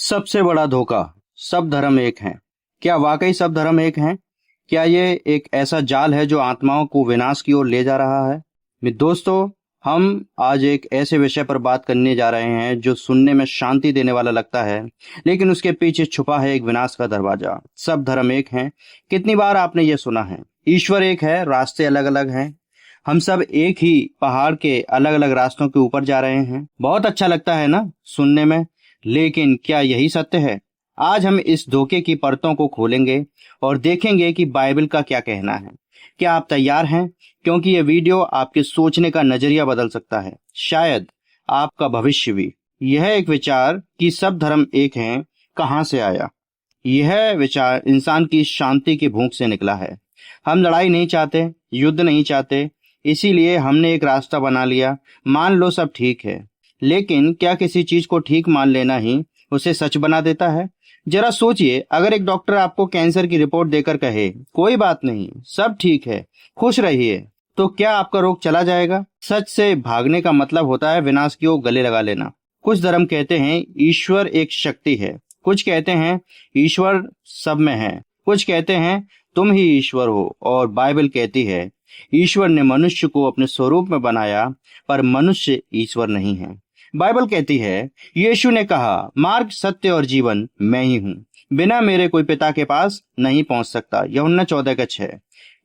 सबसे बड़ा धोखा। सब धर्म एक हैं। क्या वाकई सब धर्म एक हैं? क्या ये एक ऐसा जाल है जो आत्माओं को विनाश की ओर ले जा रहा है? मेरे दोस्तों, हम आज एक ऐसे विषय पर बात करने जा रहे हैं जो सुनने में शांति देने वाला लगता है, लेकिन उसके पीछे छुपा है एक विनाश का दरवाजा। सब धर्म एक हैं। कितनी बार आपने ये सुना है? ईश्वर एक है, रास्ते अलग अलग हैं। हम सब एक ही पहाड़ के अलग अलग रास्तों के ऊपर जा रहे हैं। बहुत अच्छा लगता है ना सुनने में, लेकिन क्या यही सत्य है? आज हम इस धोखे की परतों को खोलेंगे और देखेंगे कि बाइबल का क्या कहना है। क्या आप तैयार हैं? क्योंकि ये वीडियो आपके सोचने का नजरिया बदल सकता है, शायद आपका भविष्य भी। यह एक विचार कि सब धर्म एक हैं कहां से आया? यह विचार इंसान की शांति की भूख से निकला है। हम लड़ाई नहीं चाहते, युद्ध नहीं चाहते, इसीलिए हमने एक रास्ता बना लिया। मान लो सब ठीक है, लेकिन क्या किसी चीज को ठीक मान लेना ही उसे सच बना देता है? जरा सोचिए, अगर एक डॉक्टर आपको कैंसर की रिपोर्ट देकर कहे कोई बात नहीं, सब ठीक है, खुश रहिए, तो क्या आपका रोग चला जाएगा? सच से भागने का मतलब होता है विनाश की ओर गले लगा लेना। कुछ धर्म कहते हैं ईश्वर एक शक्ति है, कुछ कहते हैं ईश्वर सब में है, कुछ कहते हैं तुम ही ईश्वर हो, और बाइबल कहती है ईश्वर ने मनुष्य को अपने स्वरूप में बनाया, पर मनुष्य ईश्वर नहीं है। बाइबल कहती है यीशु ने कहा, मार्ग, सत्य और जीवन मैं ही हूँ, बिना मेरे कोई पिता के पास नहीं पहुंच सकता। यूहन्ना 14:6।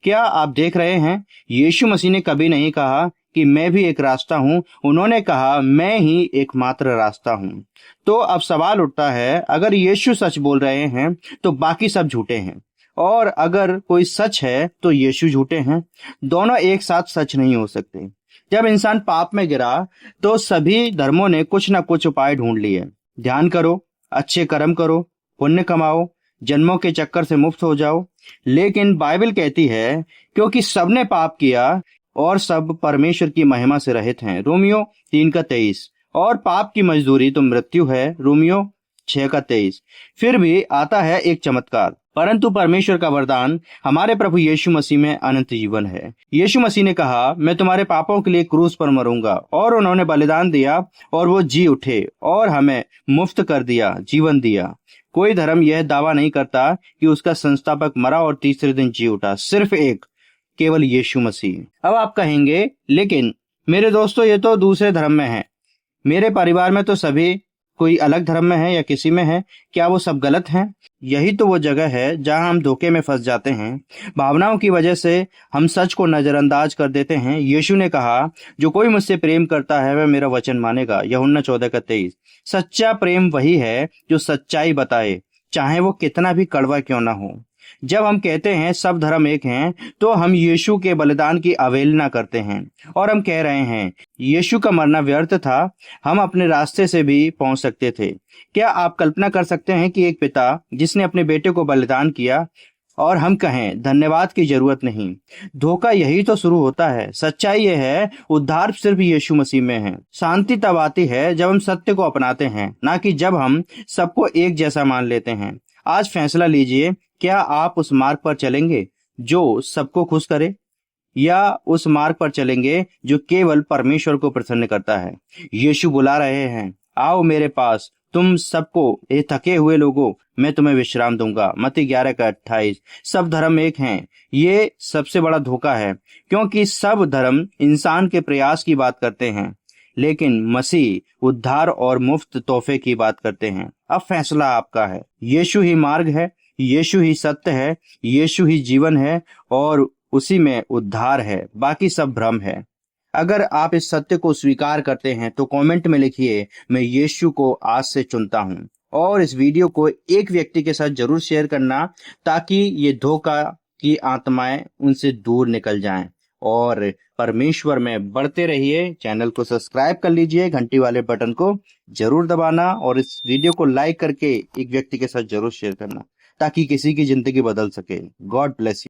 क्या आप देख रहे हैं? यीशु मसीह ने कभी नहीं कहा कि मैं भी एक रास्ता हूँ, उन्होंने कहा मैं ही एकमात्र रास्ता हूँ। तो अब सवाल उठता है, अगर यीशु सच बोल रहे हैं तो बाकी सब झूठे हैं, और अगर कोई सच है तो यीशु झूठे हैं। दोनों एक साथ सच नहीं हो सकते। जब इंसान पाप में गिरा तो सभी धर्मों ने कुछ न कुछ उपाय ढूंढ लिए। ध्यान करो, अच्छे कर्म करो, पुण्य कमाओ, जन्मों के चक्कर से मुक्त हो जाओ। लेकिन बाइबल कहती है क्योंकि सबने पाप किया और सब परमेश्वर की महिमा से रहित हैं। रोमियो 3:23। और पाप की मजदूरी तो मृत्यु है। रोमियो 6:23। फिर भी आता है एक चमत्कार, परंतु परमेश्वर का वरदान हमारे प्रभु यीशु मसीह में अनंत जीवन है। यीशु मसीह ने कहा, मैं तुम्हारे पापों के लिए क्रूस पर मरूंगा, और उन्होंने बलिदान दिया और वो जी उठे और हमें मुफ्त कर दिया, जीवन दिया। कोई धर्म यह दावा नहीं करता कि उसका संस्थापक मरा और तीसरे दिन जी उठा। सिर्फ एक, केवल यीशु मसीह। अब आप कहेंगे, लेकिन मेरे दोस्तों, ये तो दूसरे धर्म में है। मेरे परिवार में तो सभी कोई अलग धर्म में है या किसी में है, क्या वो सब गलत हैं? यही तो वो जगह है जहां हम धोखे में फंस जाते हैं। भावनाओं की वजह से हम सच को नजरअंदाज कर देते हैं। यीशु ने कहा, जो कोई मुझसे प्रेम करता है वह मेरा वचन मानेगा। यूहन्ना 14:23। सच्चा प्रेम वही है जो सच्चाई बताए, चाहे वो कितना भी कड़वा क्यों ना हो। जब हम कहते हैं सब धर्म एक हैं, तो हम यीशु के बलिदान की अवहेलना करते हैं, और हम कह रहे हैं यीशु का मरना व्यर्थ था, हम अपने रास्ते से भी पहुंच सकते थे। क्या आप कल्पना कर सकते हैं कि एक पिता जिसने अपने बेटे को बलिदान किया और हम कहें धन्यवाद की जरूरत नहीं? धोखा यही तो शुरू होता है। सच्चाई यह है, उद्धार सिर्फ यीशु मसीह में है। शांति तब आती है जब हम सत्य को अपनाते हैं, ना कि जब हम सबको एक जैसा मान लेते हैं। आज फैसला लीजिए, क्या आप उस मार्ग पर चलेंगे जो सबको खुश करे, या उस मार्ग पर चलेंगे जो केवल परमेश्वर को प्रसन्न करता है? यीशु बुला रहे हैं, आओ मेरे पास, तुम सबको, ये थके हुए लोगों, मैं तुम्हें विश्राम दूंगा। मत्ती 11:28। सब धर्म एक हैं, ये सबसे बड़ा धोखा है, क्योंकि सब धर्म इंसान के प्रयास की बात करते हैं, लेकिन मसीह उद्धार और मुफ्त तोहफे की बात करते हैं। अब फैसला आपका है। यीशु ही मार्ग है, यीशु ही सत्य है, यीशु ही जीवन है, और उसी में उद्धार है, बाकी सब भ्रम है। अगर आप इस सत्य को स्वीकार करते हैं तो कमेंट में लिखिए, मैं यीशु को आज से चुनता हूं। और इस वीडियो को एक व्यक्ति के साथ जरूर शेयर करना, ताकि ये धोखा की आत्माएं उनसे दूर निकल जाएं, और परमेश्वर में बढ़ते रहिए। चैनल को सब्सक्राइब कर लीजिए, घंटी वाले बटन को जरूर दबाना, और इस वीडियो को लाइक करके एक व्यक्ति के साथ जरूर शेयर करना, ताकि किसी की जिंदगी बदल सके। God bless you.